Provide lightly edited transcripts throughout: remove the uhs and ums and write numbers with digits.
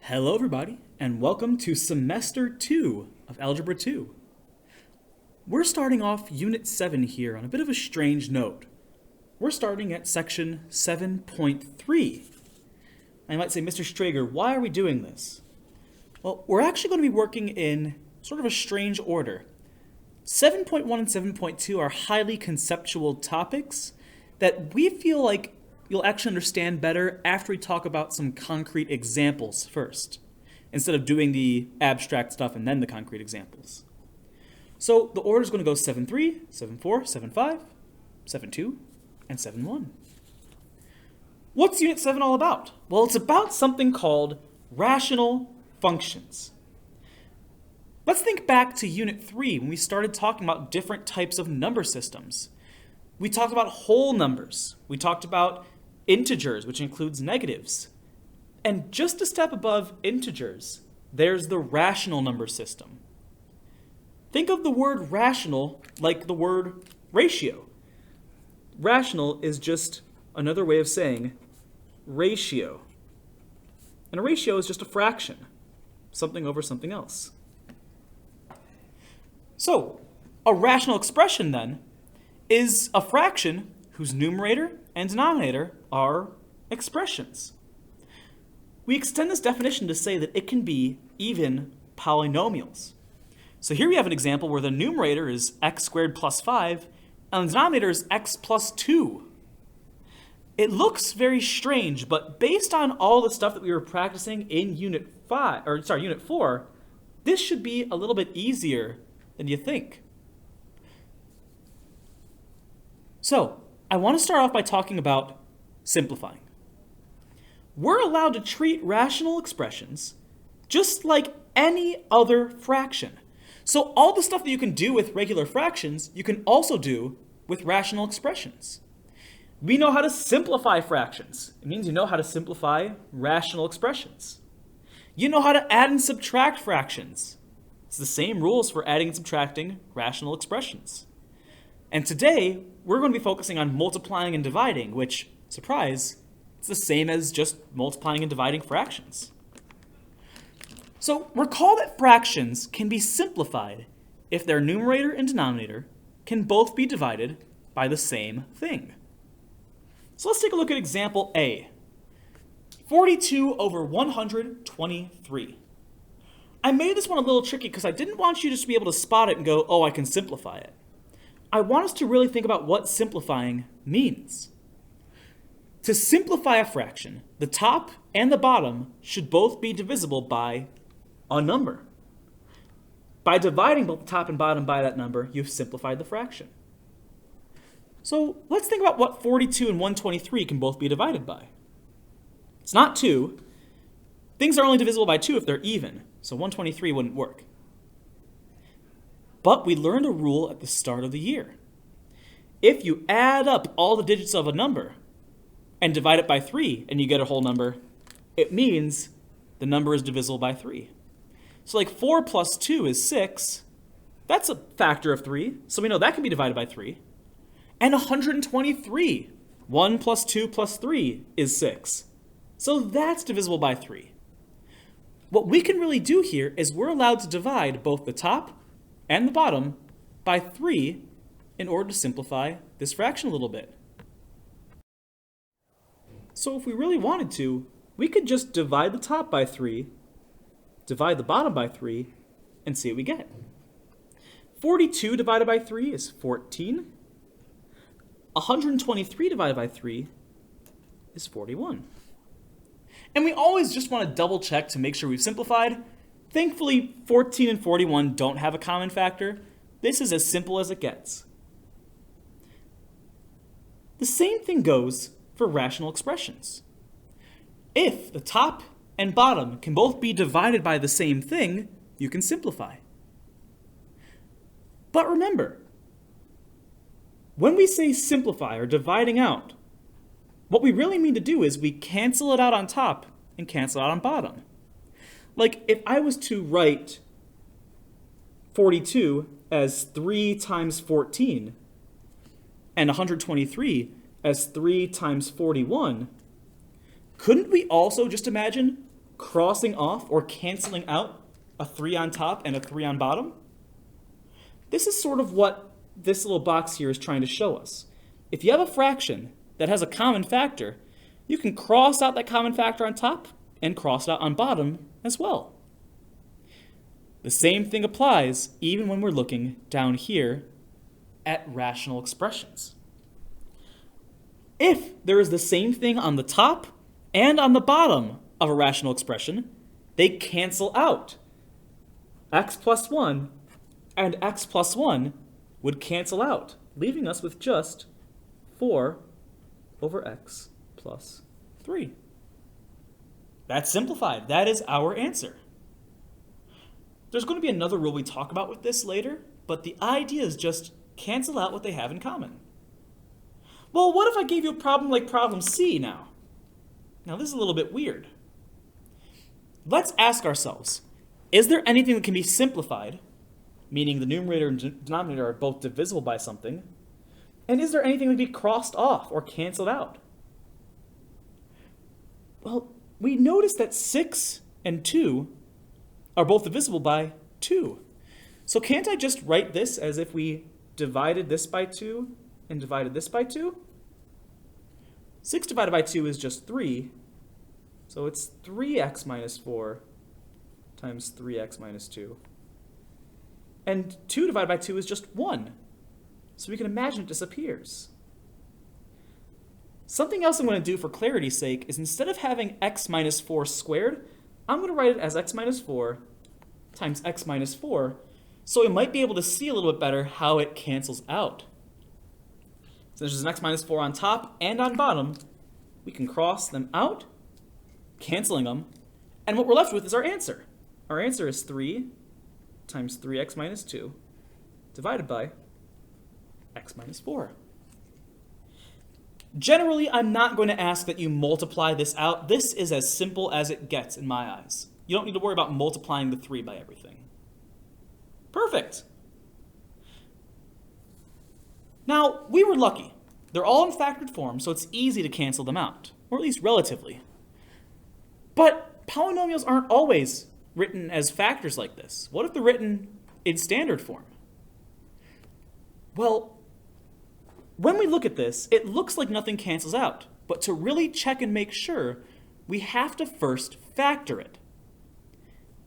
Hello everybody, and welcome to Semester 2 of Algebra 2. We're starting off Unit 7 here on a bit of a strange note. We're starting at Section 7.3. I might say, Mr. Strager, why are we doing this? Well, we're actually going to be working in sort of a strange order. 7.1 and 7.2 are highly conceptual topics that we feel like you'll actually understand better after we talk about some concrete examples first, instead of doing the abstract stuff and then the concrete examples. So the order is going to go 7.3, 7.4, 7.5, 7.2, and 7.1. What's Unit 7 all about? Well, it's about something called rational functions. Let's think back to Unit 3 when we started talking about different types of number systems. We talked about whole numbers. We talked about integers, which includes negatives. And just a step above integers, there's the rational number system. Think of the word rational like the word ratio. Rational is just another way of saying ratio. And a ratio is just a fraction, something over something else. So, a rational expression then is a fraction whose numerator and denominator are expressions. We extend this definition to say that it can be even polynomials. So here we have an example where the numerator is x squared plus 5 and the denominator is x plus 2. It looks very strange, but based on all the stuff that we were practicing in Unit 4, this should be a little bit easier than you think. So, I want to start off by talking about simplifying. We're allowed to treat rational expressions just like any other fraction. So all the stuff that you can do with regular fractions, you can also do with rational expressions. We know how to simplify fractions. It means you know how to simplify rational expressions. You know how to add and subtract fractions. It's the same rules for adding and subtracting rational expressions. And today, we're going to be focusing on multiplying and dividing, which, surprise, it's the same as just multiplying and dividing fractions. So recall that fractions can be simplified if their numerator and denominator can both be divided by the same thing. So let's take a look at example A. 42 over 123. I made this one a little tricky because I didn't want you just to be able to spot it and go, oh, I can simplify it. I want us to really think about what simplifying means. To simplify a fraction, the top and the bottom should both be divisible by a number. By dividing both the top and bottom by that number, you've simplified the fraction. So let's think about what 42 and 123 can both be divided by. It's not 2. Things are only divisible by 2 if they're even, so 123 wouldn't work. But we learned a rule at the start of the year. If you add up all the digits of a number and divide it by 3 and you get a whole number, it means the number is divisible by 3. So like 4 plus 2 is 6. That's a factor of 3, so we know that can be divided by 3. And 123, 1 plus 2 plus 3 is 6. So that's divisible by 3. What we can really do here is we're allowed to divide both the top and the bottom by 3 in order to simplify this fraction a little bit. So if we really wanted to, we could just divide the top by 3, divide the bottom by 3, and see what we get. 42 divided by 3 is 14. 123 divided by 3 is 41. And we always just want to double check to make sure we've simplified. Thankfully, 14 and 41 don't have a common factor. This is as simple as it gets. The same thing goes for rational expressions. If the top and bottom can both be divided by the same thing, you can simplify. But remember, when we say simplify or dividing out, what we really mean to do is we cancel it out on top and cancel it out on bottom. Like if I was to write 42 as 3 times 14 and 123 as 3 times 41, couldn't we also just imagine crossing off or canceling out a 3 on top and a 3 on bottom? This is sort of what this little box here is trying to show us. If you have a fraction that has a common factor, you can cross out that common factor on top and cross it out on bottom as well. The same thing applies even when we're looking down here at rational expressions. If there is the same thing on the top and on the bottom of a rational expression, they cancel out. X plus 1 and x plus 1 would cancel out, leaving us with just 4 over x plus 3. That's simplified. That is our answer. There's going to be another rule we talk about with this later, but the idea is just cancel out what they have in common. Well, what if I gave you a problem like problem C now? Now this is a little bit weird. Let's ask ourselves, is there anything that can be simplified, meaning the numerator and denominator are both divisible by something, and is there anything that can be crossed off or canceled out? Well, we notice that 6 and 2 are both divisible by 2. So can't I just write this as if we divided this by 2 and divided this by 2? 6 divided by 2 is just 3. So it's 3x minus 4 times 3x minus 2. And 2 divided by 2 is just 1. So we can imagine it disappears. Something else I'm going to do for clarity's sake is instead of having x minus 4 squared, I'm going to write it as x minus 4 times x minus 4, so we might be able to see a little bit better how it cancels out. Since there's an x minus 4 on top and on bottom, we can cross them out, canceling them, and what we're left with is our answer. Our answer is 3 times 3x minus 2 divided by x minus 4. Generally, I'm not going to ask that you multiply this out. This is as simple as it gets in my eyes. You don't need to worry about multiplying the 3 by everything. Perfect. Now, we were lucky. They're all in factored form, so it's easy to cancel them out, or at least relatively. But polynomials aren't always written as factors like this. What if they're written in standard form? Well, when we look at this, it looks like nothing cancels out. But to really check and make sure, we have to first factor it.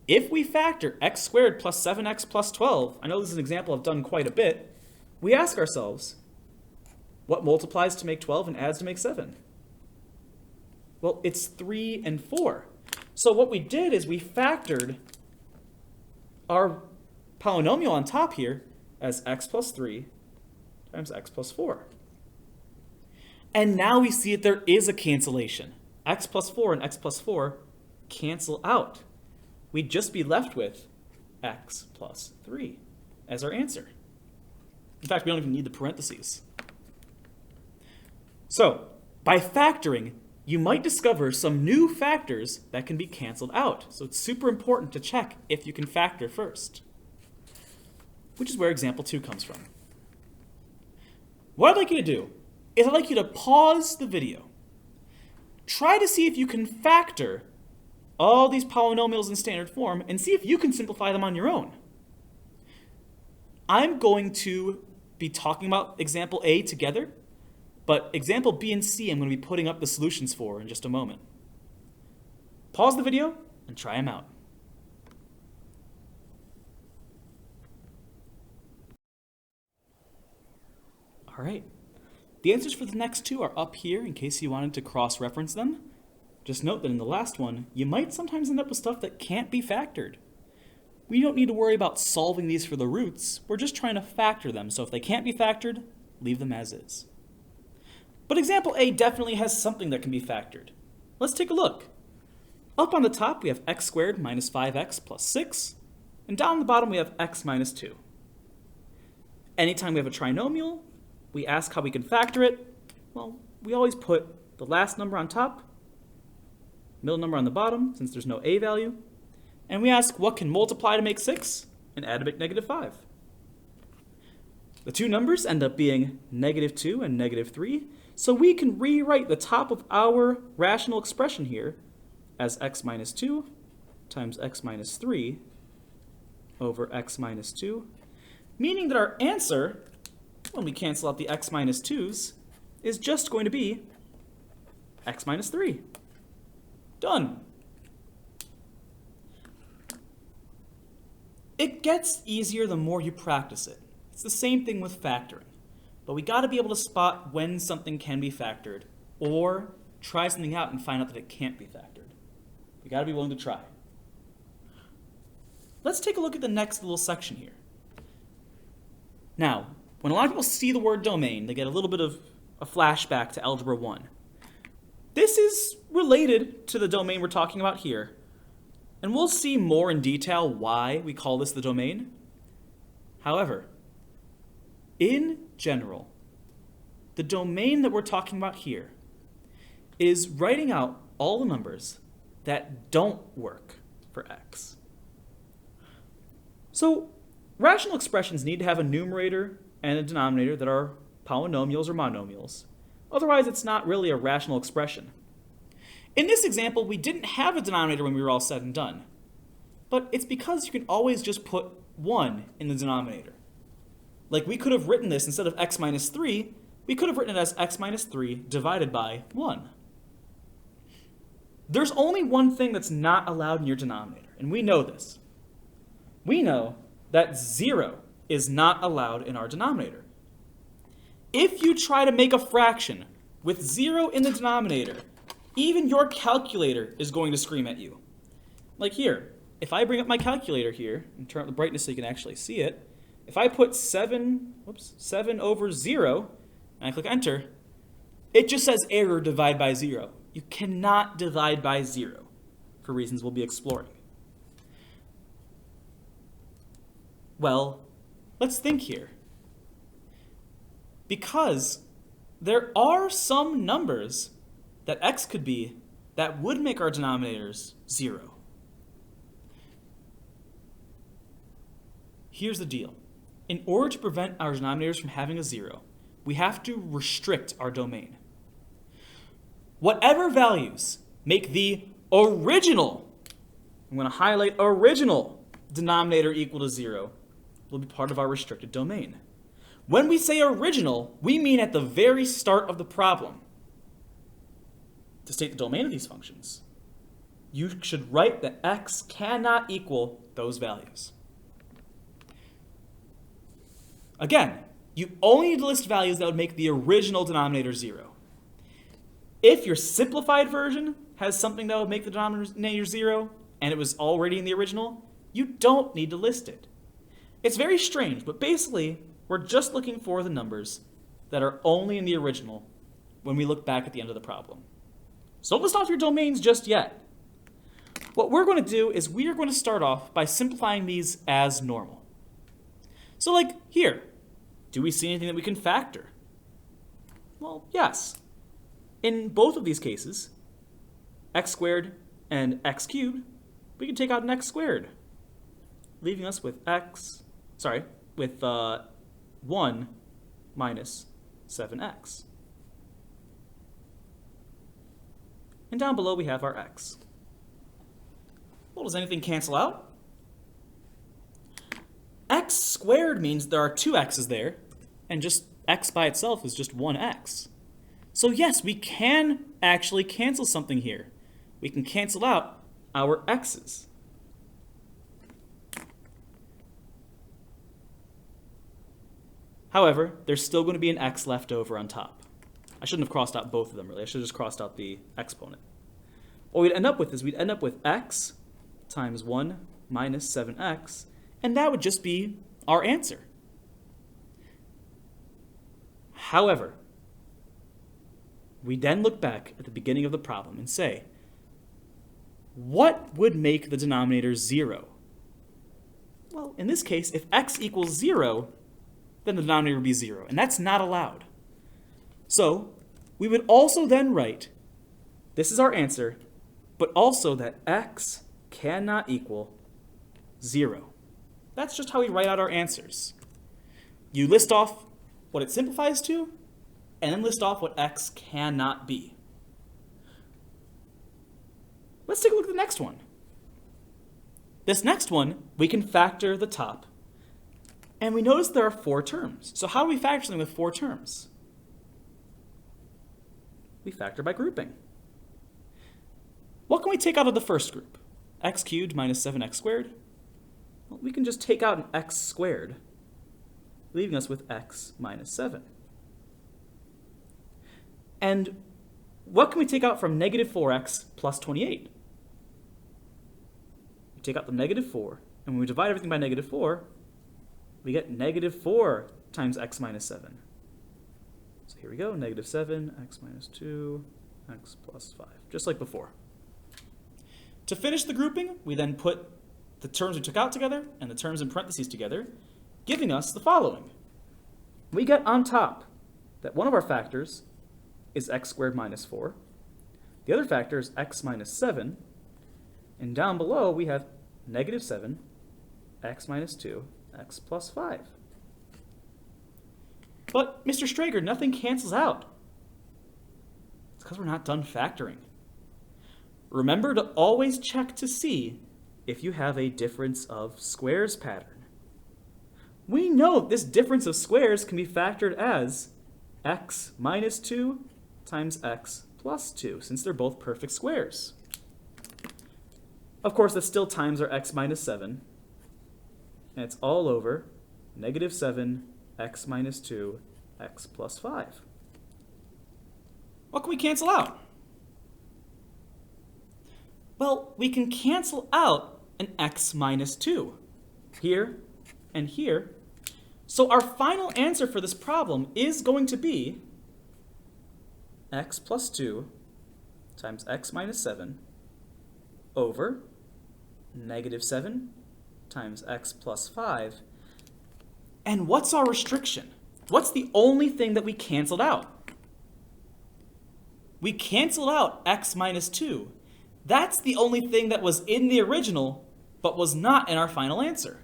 If we factor x squared plus 7x plus 12, I know this is an example I've done quite a bit, we ask ourselves, what multiplies to make 12 and adds to make 7? Well, it's 3 and 4. So what we did is we factored our polynomial on top here as x plus 3 times x plus 4. And now we see that there is a cancellation. X plus 4 and x plus 4 cancel out. We'd just be left with x plus 3 as our answer. In fact, we don't even need the parentheses. So, by factoring, you might discover some new factors that can be canceled out. So it's super important to check if you can factor first, which is where example 2 comes from. What I'd like you to do is I'd like you to pause the video. Try to see if you can factor all these polynomials in standard form and see if you can simplify them on your own. I'm going to be talking about example A together, but example B and C I'm going to be putting up the solutions for in just a moment. Pause the video and try them out. All right. The answers for the next two are up here in case you wanted to cross-reference them. Just note that in the last one, you might sometimes end up with stuff that can't be factored. We don't need to worry about solving these for the roots. We're just trying to factor them, so if they can't be factored, leave them as is. But example A definitely has something that can be factored. Let's take a look. Up on the top, we have x squared minus 5x plus 6, and down on the bottom, we have x minus 2. Anytime we have a trinomial, we ask how we can factor it. Well, we always put the last number on top, middle number on the bottom, since there's no a value, and we ask what can multiply to make 6 and add to make negative 5. The two numbers end up being negative 2 and negative 3, so we can rewrite the top of our rational expression here as x minus 2 times x minus 3 over x minus 2, meaning that our answer, when we cancel out the x minus 2's, is just going to be x minus 3. Done. It gets easier the more you practice it. It's the same thing with factoring. But we got to be able to spot when something can be factored or try something out and find out that it can't be factored. We got to be willing to try. Let's take a look at the next little section here. Now, when a lot of people see the word domain, they get a little bit of a flashback to Algebra 1. This is related to the domain we're talking about here, and we'll see more in detail why we call this the domain. However, in general, the domain that we're talking about here is writing out all the numbers that don't work for x. So, rational expressions need to have a numerator and a denominator that are polynomials or monomials. Otherwise, it's not really a rational expression. In this example, we didn't have a denominator when we were all said and done. But it's because you can always just put 1 in the denominator. Like we could have written this instead of x minus 3, we could have written it as x minus 3 divided by 1. There's only one thing that's not allowed in your denominator, and we know this. We know that 0 is not allowed in our denominator. If you try to make a fraction with 0 in the denominator, even your calculator is going to scream at you. Like here, if I bring up my calculator here and turn up the brightness so you can actually see it, if I put 7 over 0, and I click enter, it just says error divide by 0. You cannot divide by 0 for reasons we'll be exploring. Well, let's think here. Because there are some numbers that x could be that would make our denominators 0. Here's the deal. In order to prevent our denominators from having a 0, we have to restrict our domain. Whatever values make the original, I'm going to highlight original, denominator equal to 0 will be part of our restricted domain. When we say original, we mean at the very start of the problem. To state the domain of these functions, you should write that x cannot equal those values. Again, you only need to list values that would make the original denominator 0. If your simplified version has something that would make the denominator 0, and it was already in the original, you don't need to list it. It's very strange, but basically, we're just looking for the numbers that are only in the original when we look back at the end of the problem. So don't list off your domains just yet. What we're going to do is we are going to start off by simplifying these as normal. So like here, do we see anything that we can factor? Well, yes. In both of these cases, x squared and x cubed, we can take out an x squared, leaving us with 1 minus 7x. And down below we have our x. Well, does anything cancel out? X squared means there are 2 x's there, and just x by itself is just 1x. So yes, we can actually cancel something here. We can cancel out our x's. However, there's still going to be an x left over on top. I shouldn't have crossed out both of them, really. I should have just crossed out the exponent. What we'd end up with is we'd end up with x times 1 minus 7x, and that would just be our answer. However, we then look back at the beginning of the problem and say, what would make the denominator 0? Well, in this case, if x equals 0, then the denominator would be 0, and that's not allowed. So we would also then write, this is our answer, but also that x cannot equal 0. That's just how we write out our answers. You list off what it simplifies to, and then list off what x cannot be. Let's take a look at the next one. This next one, we can factor the top. And we notice there are 4 terms. So how do we factor something with 4 terms? We factor by grouping. What can we take out of the first group? X cubed minus 7x squared. Well, we can just take out an x squared, leaving us with x minus 7. And what can we take out from negative 4x plus 28? We take out the negative 4, and when we divide everything by negative 4, we get negative 4 times x minus 7. So here we go, negative 7, x minus 2, x plus 5, just like before. To finish the grouping, we then put the terms we took out together and the terms in parentheses together, giving us the following. We get on top that one of our factors is x squared minus 4. The other factor is x minus 7. And down below, we have negative 7, x minus 2, x plus 5. But, Mr. Strager, nothing cancels out. It's because we're not done factoring. Remember to always check to see if you have a difference of squares pattern. We know this difference of squares can be factored as x minus 2 times x plus 2, since they're both perfect squares. Of course, that still times our x minus 7, and it's all over negative 7, x minus 2, x plus 5. What can we cancel out? Well, we can cancel out an x minus 2 here and here. So our final answer for this problem is going to be x plus 2 times x minus 7 over negative 7 times x plus 5. And what's our restriction? What's the only thing that we canceled out? We canceled out x minus 2. That's the only thing that was in the original, but was not in our final answer.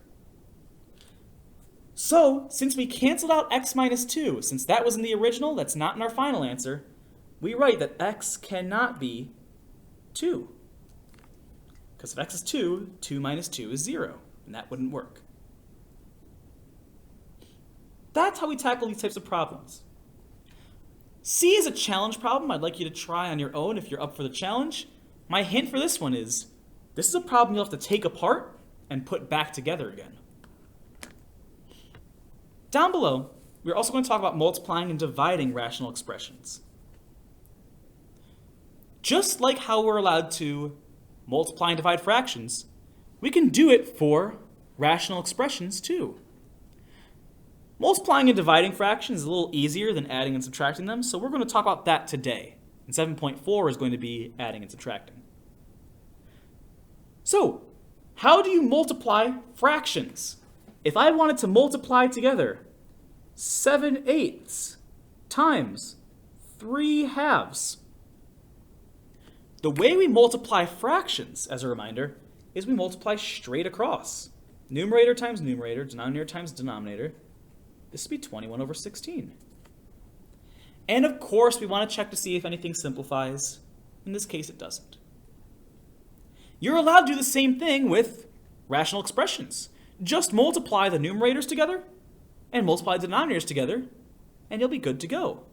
So, since we canceled out x minus 2, since that was in the original, that's not in our final answer, we write that x cannot be 2. Because if x is 2, 2 minus 2 is 0, and that wouldn't work. That's how we tackle these types of problems. C is a challenge problem I'd like you to try on your own if you're up for the challenge. My hint for this one is, this is a problem you'll have to take apart and put back together again. Down below, we're also going to talk about multiplying and dividing rational expressions. Just like how we're allowed to multiply and divide fractions, we can do it for rational expressions too. Multiplying and dividing fractions is a little easier than adding and subtracting them, so we're going to talk about that today. And 7.4 is going to be adding and subtracting. So, how do you multiply fractions? If I wanted to multiply together 7/8 times 3/2, the way we multiply fractions, as a reminder, is we multiply straight across. Numerator times numerator, denominator times denominator. This would be 21 over 16. And of course, we want to check to see if anything simplifies. In this case, it doesn't. You're allowed to do the same thing with rational expressions. Just multiply the numerators together and multiply the denominators together, and you'll be good to go.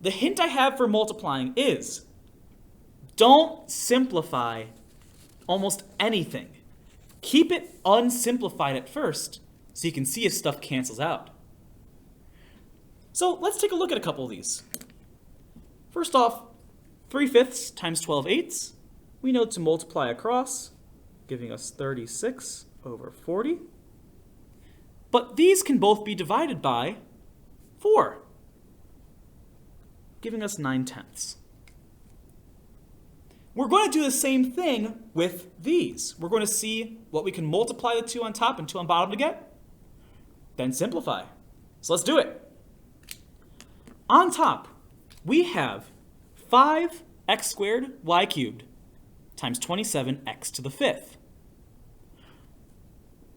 The hint I have for multiplying is, don't simplify almost anything. Keep it unsimplified at first so you can see if stuff cancels out. So let's take a look at a couple of these. First off, 3/5 times 12/8. We know to multiply across, giving us 36 over 40. But these can both be divided by 4, giving us 9/10. We're going to do the same thing with these. We're going to see what we can multiply the 2 on top and 2 on bottom to get, then simplify. So let's do it. On top, we have 5x squared y cubed times 27x to the 5th.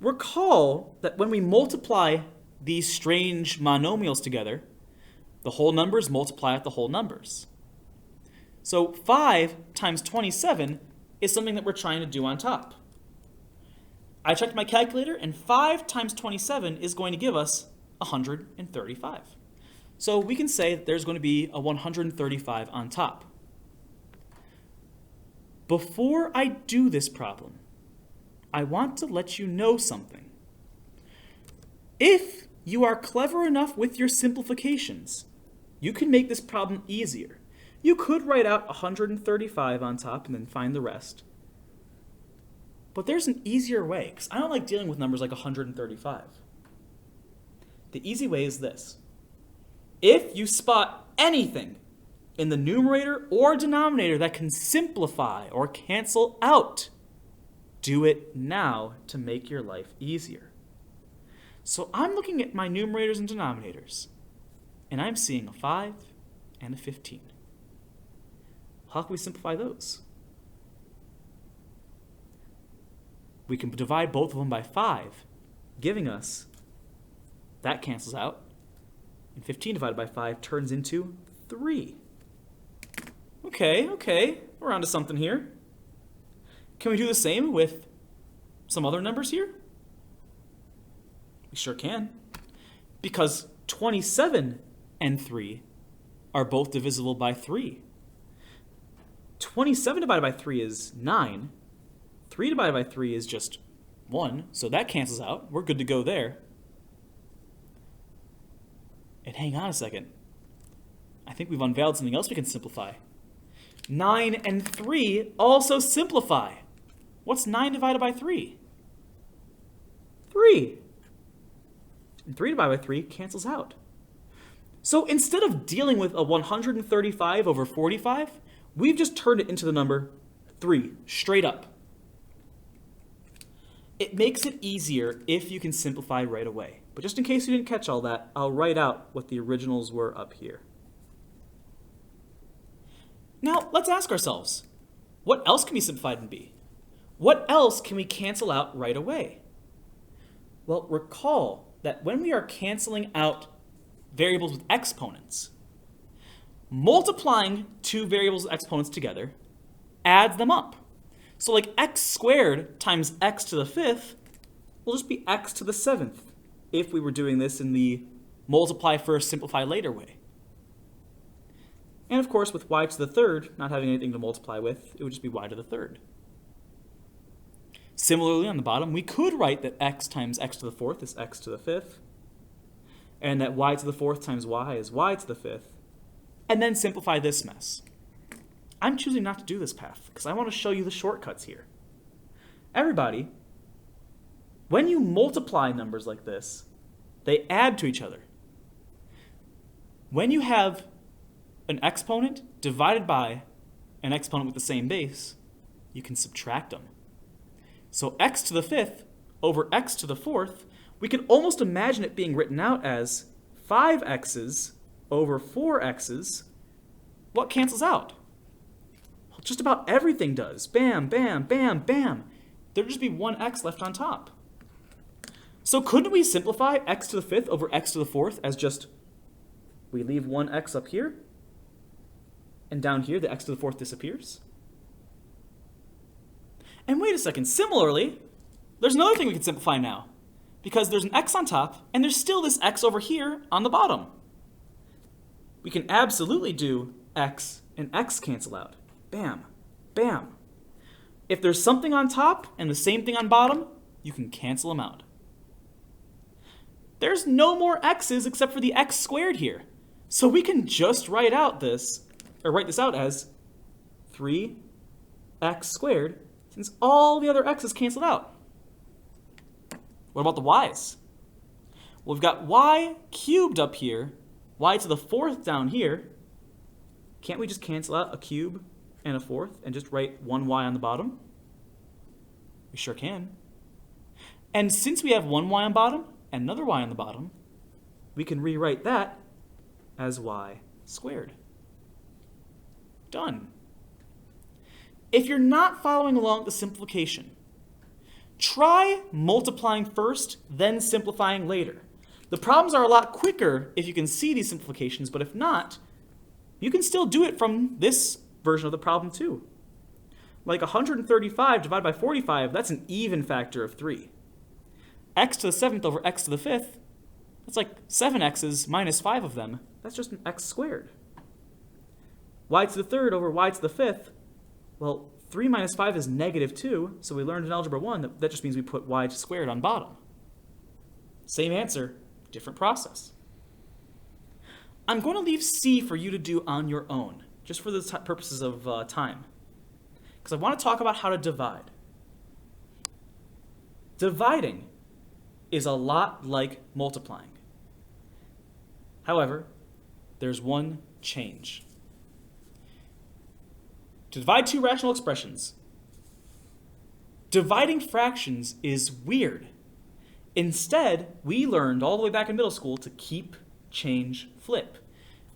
Recall that when we multiply these strange monomials together, the whole numbers multiply with the whole numbers. So 5 times 27 is something that we're trying to do on top. I checked my calculator, and 5 times 27 is going to give us 135. So we can say that there's going to be a 135 on top. Before I do this problem, I want to let you know something. If you are clever enough with your simplifications, you can make this problem easier. You could write out 135 on top and then find the rest. But there's an easier way, because I don't like dealing with numbers like 135. The easy way is this. If you spot anything in the numerator or denominator that can simplify or cancel out, do it now to make your life easier. So I'm looking at my numerators and denominators, and I'm seeing a 5 and a 15. How can we simplify those? We can divide both of them by 5, giving us, that cancels out, and 15 divided by 5 turns into 3. Okay, we're onto something here. Can we do the same with some other numbers here? We sure can. Because 27 and 3 are both divisible by 3. 27 divided by 3 is 9. 3 divided by 3 is just 1, so that cancels out. We're good to go there. And hang on a second. I think we've unveiled something else we can simplify. 9 and 3 also simplify. What's 9 divided by 3? 3. And 3 divided by 3 cancels out. So instead of dealing with a 135 over 45, we've just turned it into the number 3, straight up. It makes it easier if you can simplify right away. But just in case you didn't catch all that, I'll write out what the originals were up here. Now, let's ask ourselves, what else can be simplified in B? What else can we cancel out right away? Well, recall that when we are canceling out variables with exponents, multiplying two variables with exponents together adds them up. So like x squared times x to the 5th will just be x to the 7th if we were doing this in the multiply first, simplify later way. And of course, with y to the 3rd, not having anything to multiply with, it would just be y to the 3rd. Similarly, on the bottom, we could write that x times x to the 4th is x to the 5th, and that y to the 4th times y is y to the 5th, and then simplify this mess. I'm choosing not to do this path because I want to show you the shortcuts here. Everybody, when you multiply numbers like this, they add to each other. When you have an exponent divided by an exponent with the same base, you can subtract them. So x to the 5th over x to the 4th, we can almost imagine it being written out as 5x's over 4x's. What cancels out? Well, just about everything does. Bam, bam, bam, bam. There'd just be one x left on top. So couldn't we simplify x to the 5th over x to the 4th as just, we leave one x up here, and down here the x to the 4th disappears? And wait a second, similarly, there's another thing we can simplify now, because there's an x on top, and there's still this x over here on the bottom. We can absolutely do x and x cancel out. Bam, bam. If there's something on top and the same thing on bottom, you can cancel them out. There's no more x's except for the x squared here. So we can just write this out as 3x squared, since all the other x's canceled out. What about the y's? Well, we've got y cubed up here, y to the 4th down here. Can't we just cancel out a cube and a 4th and just write one y on the bottom? We sure can. And since we have one y on bottom and another y on the bottom, we can rewrite that as y squared. Done. If you're not following along the simplification, try multiplying first, then simplifying later. The problems are a lot quicker if you can see these simplifications, but if not, you can still do it from this version of the problem too. Like 135 divided by 45, that's an even factor of 3. X to the 7th over x to the 5th, that's like 7 x's minus 5 of them. That's just an x squared. Y to the 3rd over y to the 5th, well, 3 minus 5 is negative 2, so we learned in Algebra 1 that just means we put y squared on bottom. Same answer, different process. I'm going to leave C for you to do on your own, just for the purposes of time, because I want to talk about how to divide. Dividing is a lot like multiplying. However, there's one change. To divide two rational expressions, dividing fractions is weird. Instead, we learned all the way back in middle school to keep, change, flip.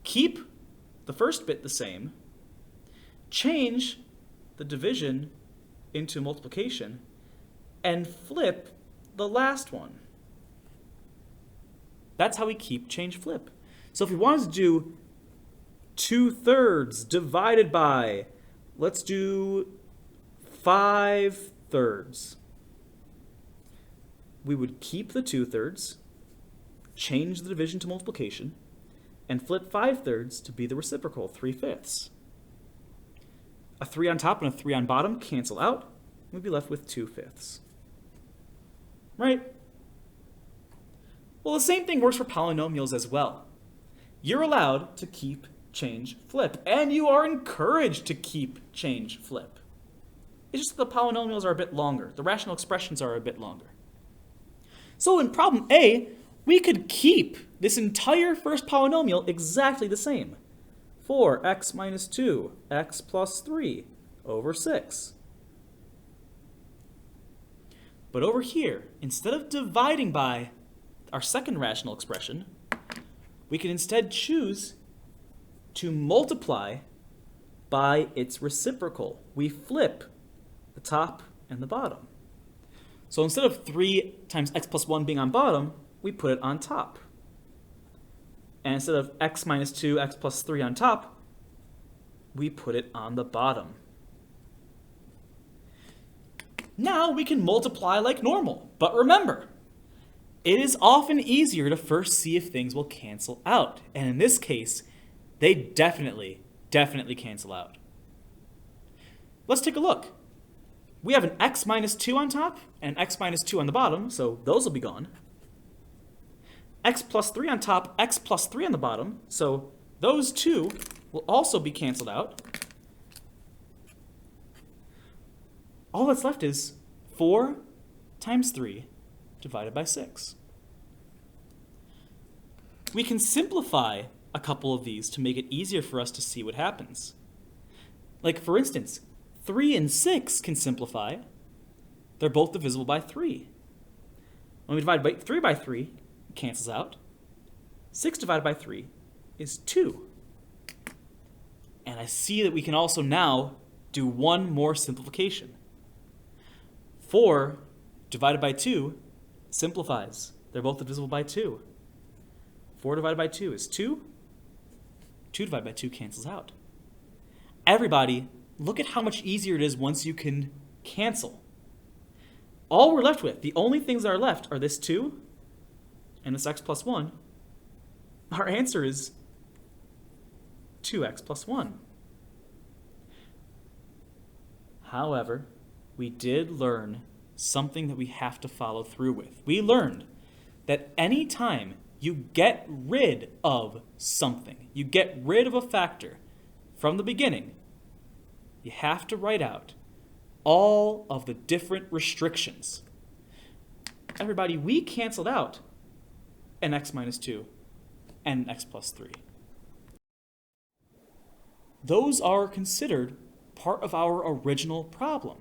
Keep the first bit the same, change the division into multiplication, and flip the last one. That's how we keep, change, flip. So if we wanted to do 2/3 divided by, let's do 5/3. We would keep the 2/3, change the division to multiplication, and flip 5/3 to be the reciprocal, 3/5. A 3 on top and a 3 on bottom cancel out. We'd be left with 2/5. Right? Well, the same thing works for polynomials as well. You're allowed to keep, change, flip, and you are encouraged to keep, change, flip. It's just that the polynomials are a bit longer. The rational expressions are a bit longer. So in problem A, we could keep this entire first polynomial exactly the same. 4x minus 2, x plus 3 over 6. But over here, instead of dividing by our second rational expression, we can instead choose to multiply by its reciprocal. We flip the top and the bottom. So instead of 3 times x plus 1 being on bottom, we put it on top. And instead of x minus 2, x plus 3 on top, we put it on the bottom. Now we can multiply like normal. But remember, it is often easier to first see if things will cancel out. And in this case, they definitely cancel out. Let's take a look. We have an x minus 2 on top and x minus 2 on the bottom, so those will be gone. X plus 3 on top, x plus 3 on the bottom, so those two will also be canceled out. All that's left is 4 times 3 divided by 6. We can simplify a couple of these to make it easier for us to see what happens. Like, for instance, 3 and 6 can simplify. They're both divisible by 3. When we divide by 3 by 3, it cancels out. 6 divided by 3 is 2. And I see that we can also now do one more simplification. 4 divided by 2 simplifies. They're both divisible by 2. 4 divided by 2 is 2. 2 divided by 2 cancels out. Everybody, look at how much easier it is once you can cancel. All we're left with, the only things that are left are this 2 and this x plus 1. Our answer is 2x plus 1. However, we did learn something that we have to follow through with. We learned that any time you get rid of something, you get rid of a factor from the beginning, you have to write out all of the different restrictions. Everybody, we canceled out an x minus 2 and an x plus 3. Those are considered part of our original problem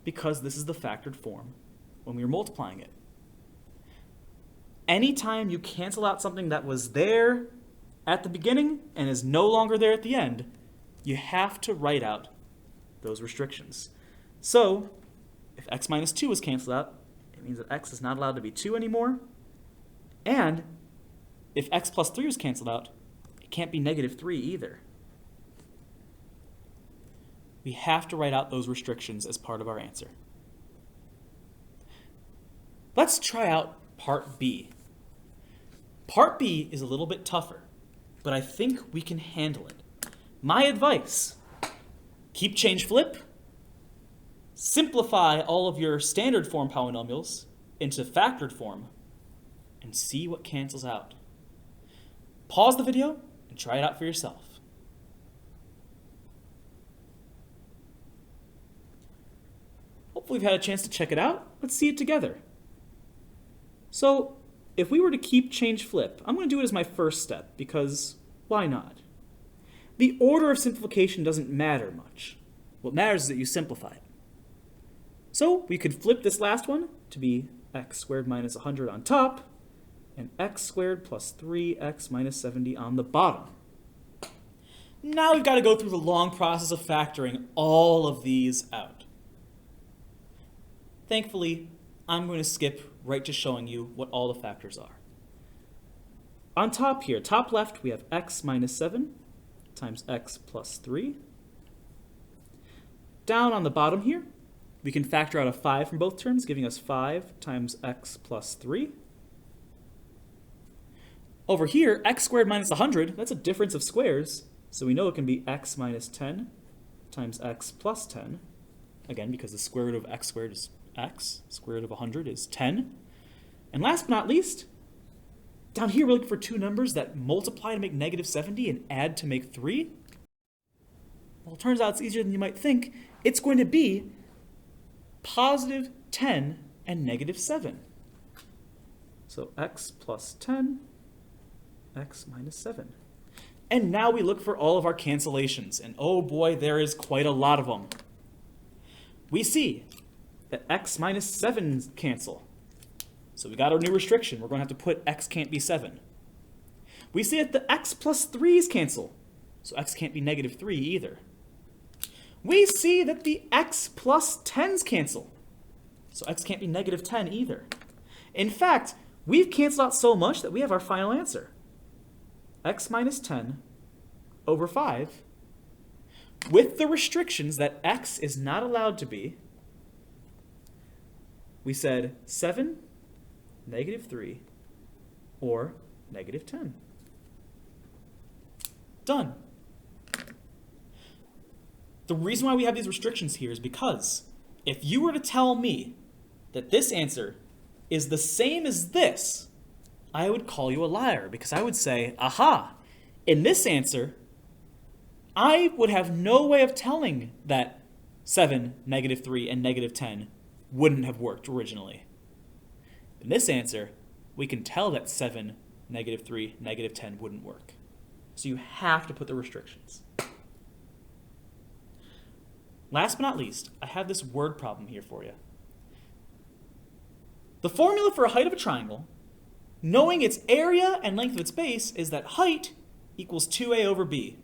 because this is the factored form when we were multiplying it. Anytime you cancel out something that was there at the beginning and is no longer there at the end, you have to write out those restrictions. So if x minus 2 is canceled out, it means that x is not allowed to be 2 anymore. And if x plus 3 is canceled out, it can't be negative 3 either. we have to write out those restrictions as part of our answer. Let's try out part B. Part B is a little bit tougher, but I think we can handle it. My advice, keep change flip, simplify all of your standard form polynomials into factored form, and see what cancels out. Pause the video and try it out for yourself. Hopefully you've had a chance to check it out. Let's see it together. So if we were to keep change flip, I'm going to do it as my first step because why not? The order of simplification doesn't matter much. What matters is that you simplify it. So we could flip this last one to be x squared minus 100 on top and x squared plus 3x minus 70 on the bottom. Now we've got to go through the long process of factoring all of these out. Thankfully, I'm going to skip right to showing you what all the factors are. On top here, top left, we have x minus 7 times x plus 3. Down on the bottom here, we can factor out a 5 from both terms, giving us 5 times x plus 3. Over here, x squared minus 100, that's a difference of squares, so we know it can be x minus 10 times x plus 10. Again, because the square root of x squared is x, square root of 100 is 10. And last but not least, down here we're looking for two numbers that multiply to make negative 70 and add to make 3. Well, it turns out it's easier than you might think. It's going to be positive 10 and negative 7. So x plus 10, x minus 7. And now we look for all of our cancellations. And oh boy, there is quite a lot of them. We see that x minus 7 cancel. So we got our new restriction. We're going to have to put x can't be 7. We see that the x plus 3's cancel. So x can't be negative 3 either. We see that the x plus 10's cancel. So x can't be negative 10 either. In fact, we've canceled out so much that we have our final answer. X minus 10 over 5 with the restrictions that x is not allowed to be. We said 7, negative 3, or negative 10. Done. The reason why we have these restrictions here is because if you were to tell me that this answer is the same as this, I would call you a liar because I would say, aha, in this answer, I would have no way of telling that 7, negative 3, and negative 10 wouldn't have worked originally. In this answer, we can tell that 7, negative 3, negative 10 wouldn't work. So you have to put the restrictions. Last but not least, I have this word problem here for you. The formula for a height of a triangle, knowing its area and length of its base, is that height equals 2a over b.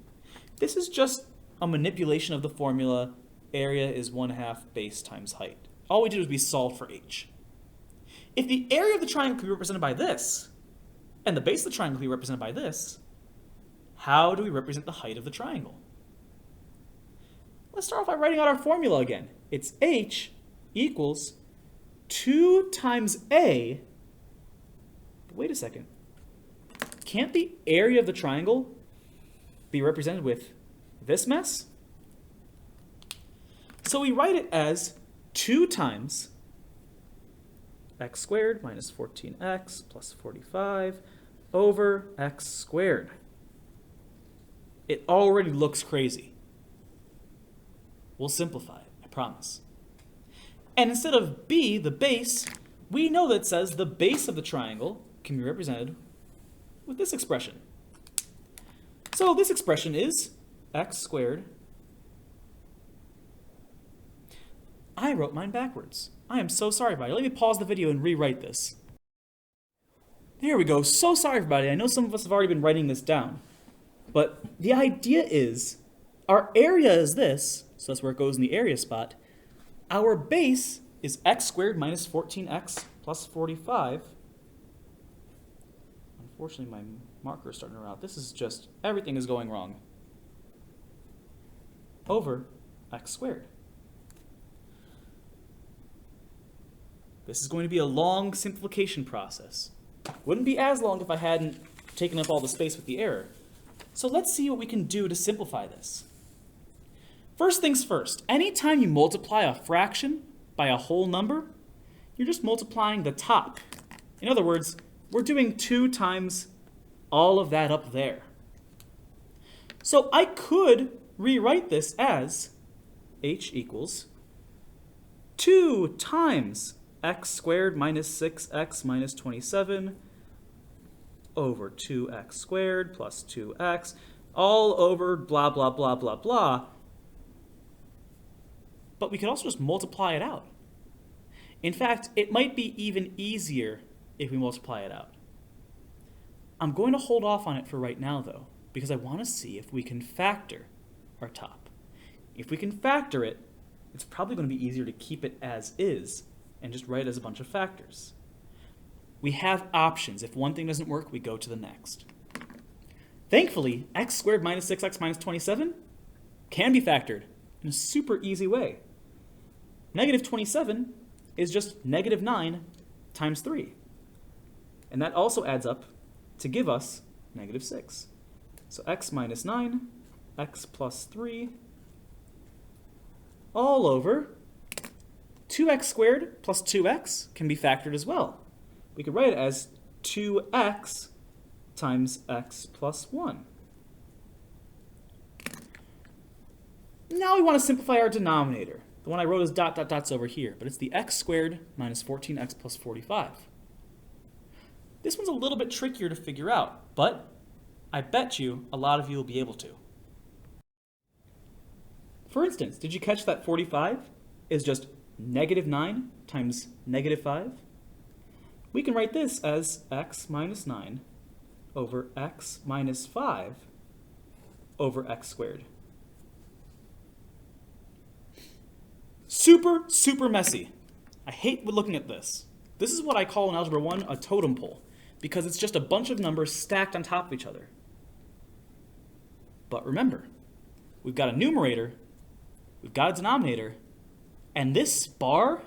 This is just a manipulation of the formula. Area is 1/2 base times height. All we did was we solved for h. If the area of the triangle can be represented by this, and the base of the triangle can be represented by this, how do we represent the height of the triangle? Let's start off by writing out our formula again. It's h equals 2 times a. But wait a second. Can't the area of the triangle be represented with this mess? So we write it as 2 times x squared minus 14x plus 45 over x squared. It already looks crazy. We'll simplify it, I promise. And instead of b, the base, we know that it says the base of the triangle can be represented with this expression. So this expression is x squared. I wrote mine backwards. I am so sorry, everybody. Let me pause the video and rewrite this. There we go. So sorry, everybody. I know some of us have already been writing this down. But the idea is our area is this, so that's where it goes in the area spot. Our base is x squared minus 14x plus 45. Unfortunately, my marker is starting to run out. This is just, everything is going wrong. Over x squared. This is going to be a long simplification process. Wouldn't be as long if I hadn't taken up all the space with the error. So let's see what we can do to simplify this. First things first, anytime you multiply a fraction by a whole number, you're just multiplying the top. In other words, we're doing 2 times all of that up there. So I could rewrite this as h equals 2 times x squared minus 6x minus 27 over 2x squared plus 2x, all over blah, blah, blah, blah, blah. But we could also just multiply it out. In fact, it might be even easier if we multiply it out. I'm going to hold off on it for right now, though, because I want to see if we can factor our top. If we can factor it, it's probably going to be easier to keep it as is and just write it as a bunch of factors. We have options. If one thing doesn't work, we go to the next. Thankfully, x squared minus 6x minus 27 can be factored in a super easy way. Negative 27 is just negative 9 times 3. And that also adds up to give us negative 6. So x minus 9, x plus 3, all over 2x squared plus 2x can be factored as well. We could write it as 2x times x plus 1. Now we want to simplify our denominator. The one I wrote as dot, dot, dots over here, but it's the x squared minus 14x plus 45. This one's a little bit trickier to figure out, but I bet you a lot of you will be able to. For instance, did you catch that 45 is just negative 9 times negative 5? We can write this as x minus 9 over x minus 5 over x squared. Super, super messy. I hate looking at this. This is what I call in Algebra 1 a totem pole, because it's just a bunch of numbers stacked on top of each other. But remember, we've got a numerator, we've got a denominator, and this bar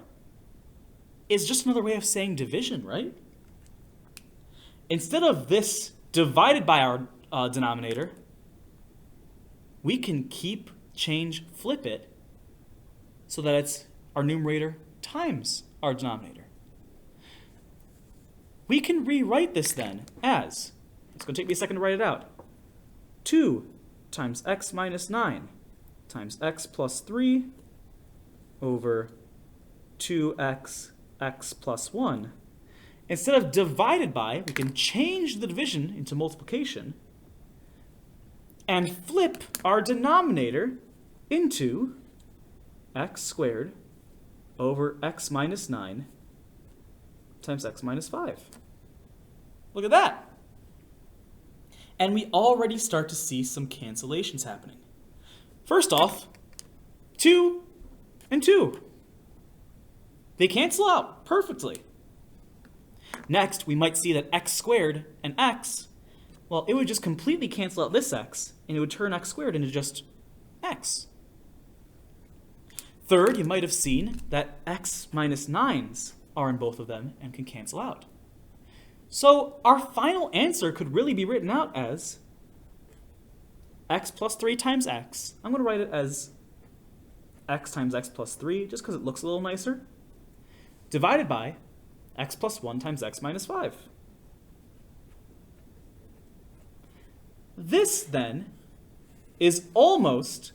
is just another way of saying division, right? Instead of this divided by our denominator, we can flip it, so that it's our numerator times our denominator. We can rewrite this then as, it's going to take me a second to write it out, 2 times x minus 9 times x plus 3 over 2x x plus 1. Instead of divided by, we can change the division into multiplication and flip our denominator into x squared over x minus 9 times x minus 5. Look at that. And we already start to see some cancellations happening. First off, 2 and 2. They cancel out perfectly. Next, we might see that x squared and x, well, it would just completely cancel out this x, and it would turn x squared into just x. Third, you might have seen that x minus 9s are in both of them and can cancel out. So our final answer could really be written out as x plus 3 times x. I'm going to write it as x times x plus 3, just because it looks a little nicer, divided by x plus 1 times x minus 5. This, then, is almost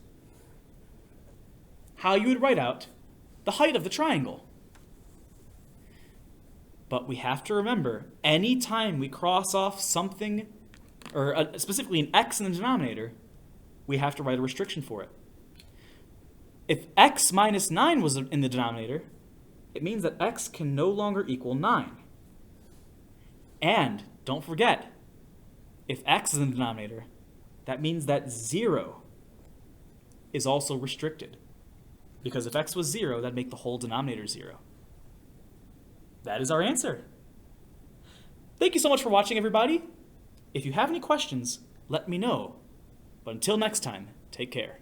how you would write out the height of the triangle. But we have to remember, any time we cross off something, or specifically an x in the denominator, we have to write a restriction for it. If x minus 9 was in the denominator, it means that x can no longer equal 9. And don't forget, if x is in the denominator, that means that 0 is also restricted. Because if x was 0, that'd make the whole denominator 0. That is our answer. Thank you so much for watching, everybody. If you have any questions, let me know. But until next time, take care.